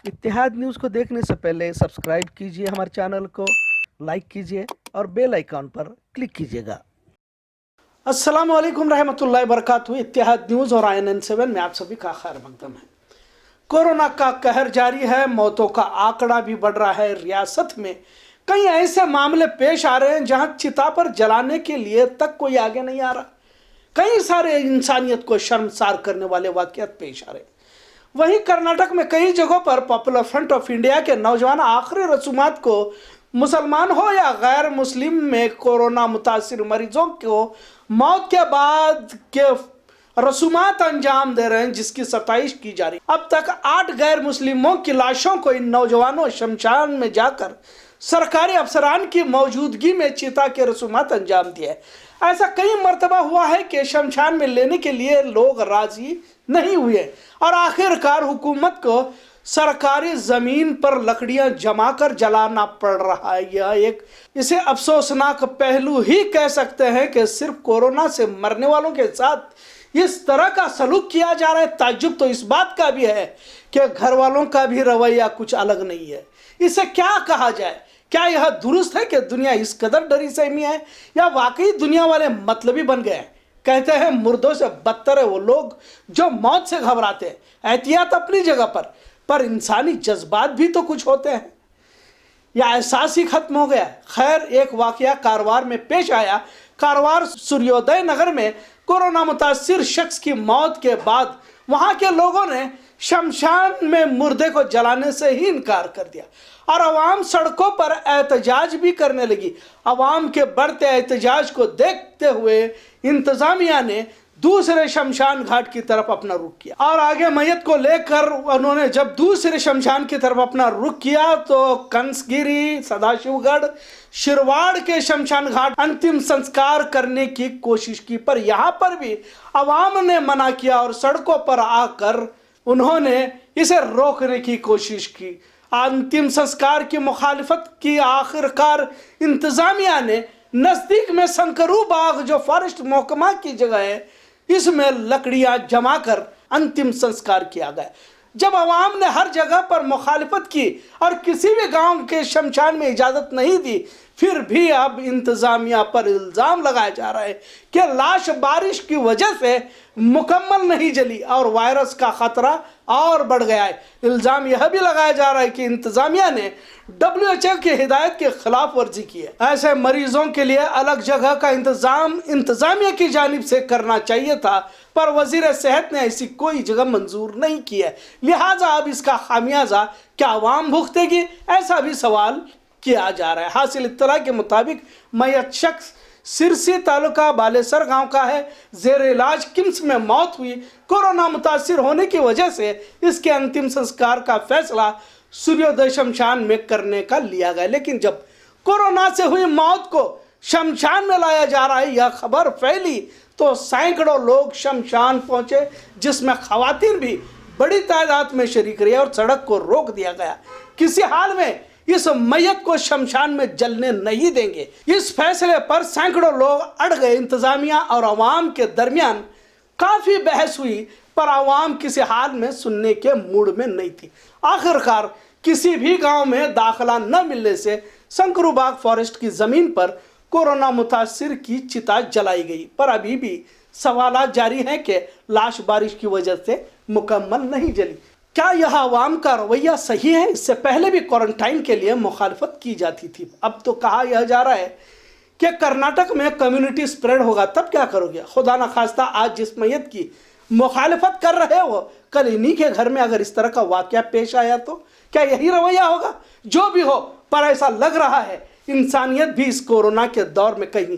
इत्तेहाद news को देखने से पहले सब्सक्राइब कीजिए हमारे चैनल को, लाइक कीजिए और बेल आइकॉन पर क्लिक कीजिएगा। अस्सलाम वालेकुम रहमतुल्लाहि बरकातहू। इत्तेहाद न्यूज़ और INN7 में आप सभी का खैर मकदम है। कोरोना का कहर जारी है, मौतों का आंकड़ा भी बढ़ रहा है। रियासत में कई ऐसे मामले पेश आ रहे हैं जहां चिता पर जलाने के लिए तक कोई आगे नहीं आ रहा। कई सारे इंसानियत को शर्मसार करने वाले वाक़यात पेश आ रहे हैं। वहीं कर्नाटक में कई जगहों पर पॉपुलर फ्रंट ऑफ इंडिया के नौजवान आखिरी रसूमात को मुसलमान हो या गैर मुस्लिम में कोरोना मुतासिर मरीजों को मौत के बाद के रसूमात अंजाम दे रहे हैं, जिसकी सताइश की जा रही है। अब तक 8 गैर मुस्लिमों की लाशों को इन नौजवानों शमशान में जाकर सरकारी अफसरान की मौजूदगी में चिता के रसूमात अंजाम दिए। ऐसा कई मरतबा हुआ है कि शमशान में लेने के लिए लोग राजी नहीं हुए और आखिरकार हुकूमत को सरकारी जमीन पर लकड़ियां जमाकर जलाना पड़ रहा है। यह एक इसे अफसोसनाक पहलू ही कह सकते हैं कि सिर्फ कोरोना से मरने वालों के साथ इस तरह का सलूक किया जा रहा है। ताज्जुब तो इस बात का भी है कि घर वालों का भी रवैया कुछ अलग नहीं है। इसे क्या कहा जाए? क्या यह दुरुस्त है कि दुनिया इस कदर डरी सहमी है, या वाकई दुनिया वाले मतलबी बन गए हैं? कहते हैं मुर्दों से बदतर है वो लोग जो मौत से घबराते हैं। एहतियात अपनी जगह पर इंसानी जज्बात भी तो कुछ होते हैं, या एहसास ही खत्म हो गया। खैर, एक वाकया कारवार में पेश आया। कारवार सूर्योदय नगर में कोरोना मुतासिर शख्स की मौत के बाद वहां के लोगों ने शमशान में मुर्दे को जलाने से ही इनकार कर दिया और अवाम सड़कों पर एहतजाज भी करने लगी। अवाम के बढ़ते एहतजाज को देखते हुए इंतजामिया ने दूसरे शमशान घाट की तरफ अपना रुख किया और आगे मैयत को लेकर उन्होंने जब दूसरे शमशान की तरफ अपना रुख किया तो कंसगिरी, सदाशिवगढ़, शिरवाड़ के शमशान घाट अंतिम संस्कार करने की कोशिश की, पर यहाँ पर भी अवाम ने मना किया और सड़कों पर आकर उन्होंने इसे रोकने की कोशिश की। अंतिम संस्कार की मुखालिफत की। आखिरकार इंतजामिया ने नजदीक में संकरू बाग, जो फॉरेस्ट महकमा की जगह है, इसमें लकड़ियां जमाकर अंतिम संस्कार किया गया। जब अवाम ने हर जगह पर मुखालिफत की और किसी भी गांव के शमशान में इजाजत नहीं दी, फिर भी अब इंतजामिया पर इल्जाम लगाया जा रहा है कि लाश बारिश की वजह से मुकम्मल नहीं जली और वायरस का खतरा और बढ़ गया है। इल्जाम यह भी लगाया जा रहा है कि इंतजामिया ने WHO की हिदायत की खिलाफ वर्जी की है। ऐसे मरीजों के लिए अलग जगह का इंतजाम इंतजामिया की जानिब से करना चाहिए था, पर वजीर सेहत ने ऐसी कोई जगह मंजूर नहीं की है। लिहाजा अब इसका खामियाजा क्या अवाम भुगतेगी, ऐसा भी सवाल किया जा रहा है। हासिल इत्तला के मुताबिक मयत शख्स सिरसी तालुका बालेसर गांव का है। जेर इलाज किम्स में मौत हुई। कोरोना मुतासिर होने की वजह से इसके अंतिम संस्कार का फैसला सूर्योदय शमशान में करने का लिया गया, लेकिन जब कोरोना से हुई मौत को शमशान में लाया जा रहा है, यह खबर फैली तो सैकड़ों लोग शमशान पहुंचे, जिसमें खवातीन भी बड़ी तादाद में शरीक रही और सड़क को रोक दिया गया। किसी हाल में इस मैयत को शमशान में जलने नहीं देंगे। इस फैसले पर सैकड़ों लोग अड़ गए। इंतजामिया और अवाम के दरमियान काफी बहस हुई, पर अवाम किसी हाल में सुनने के मूड में नहीं थी। आखिरकार किसी भी गांव में दाखिला न मिलने से संकरूबाग फॉरेस्ट की जमीन पर कोरोना मुतासिर की चिता जलाई गई, पर अभी भी सवालात जारी हैं कि लाश बारिश की वजह से मुकम्मल नहीं जली। क्या यह अवाम का रवैया सही है? इससे पहले भी क्वारंटाइन के लिए मुखालफत की जाती थी। अब तो कहा यह जा रहा है कि कर्नाटक में कम्युनिटी स्प्रेड होगा, तब क्या करोगे? खुदा न खास्ता आज जिस मैयत की मुखालफत कर रहे हो, कल इन्हीं के घर में अगर इस तरह का वाकया पेश आया तो क्या यही रवैया होगा? जो भी हो, पर ऐसा लग रहा है इंसानियत भी इस कोरोना के दौर में कहीं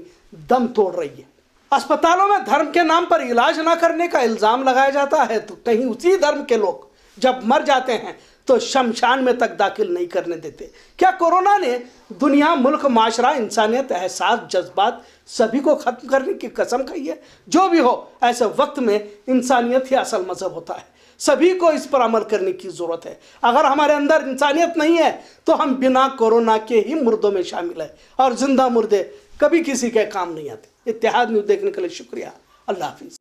दम तोड़ रही है। अस्पतालों में धर्म के नाम पर इलाज न करने का इल्जाम लगाया जाता है, तो कहीं उसी धर्म के लोग जब मर जाते हैं तो शमशान में तक दाखिल नहीं करने देते। क्या कोरोना ने दुनिया, मुल्क, माशरा, इंसानियत, एहसास, जज्बात सभी को खत्म करने की कसम खाई है? जो भी हो, ऐसे वक्त में इंसानियत ही असल मजहब होता है। सभी को इस पर अमल करने की जरूरत है। अगर हमारे अंदर इंसानियत नहीं है तो हम बिना कोरोना के ही मुर्दों में शामिल है, और जिंदा मुर्दे कभी किसी के काम नहीं आते। इत्तेहाद न्यूज़ देखने के लिए शुक्रिया। अल्लाह हाफिज।